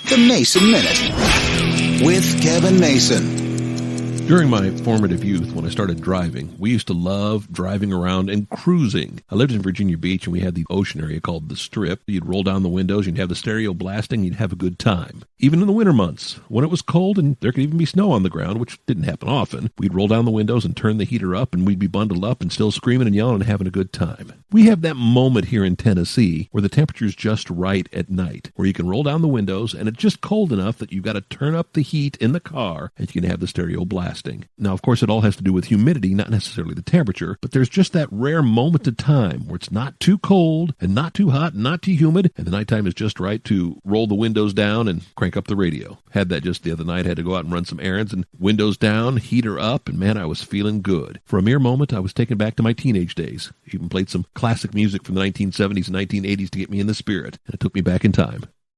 The Mason Minute with Kevin Mason. During my formative youth, when I started driving, we used to love driving around and cruising. I lived in Virginia Beach, and we had the ocean area called the Strip. You'd roll down the windows, you'd have the stereo blasting, you'd have a good time. Even in the winter months, when it was cold and there could even be snow on the ground, which didn't happen often, we'd roll down the windows and turn the heater up, and we'd be bundled up and still screaming and yelling and having a good time. We have that moment here in Tennessee where the temperature's just right at night, where you can roll down the windows and it's just cold enough that you've got to turn up the heat in the car and you can have the stereo blasting. Now, of course, it all has to do with humidity, not necessarily the temperature, but there's just that rare moment of time where it's not too cold and not too hot and not too humid, and the nighttime is just right to roll the windows down and crank up the radio. Had that just the other night, had to go out and run some errands, and windows down, heater up, and man, I was feeling good. For a mere moment, I was taken back to my teenage days. Even played some classic music from the 1970s and 1980s to get me in the spirit, and it took me back in time.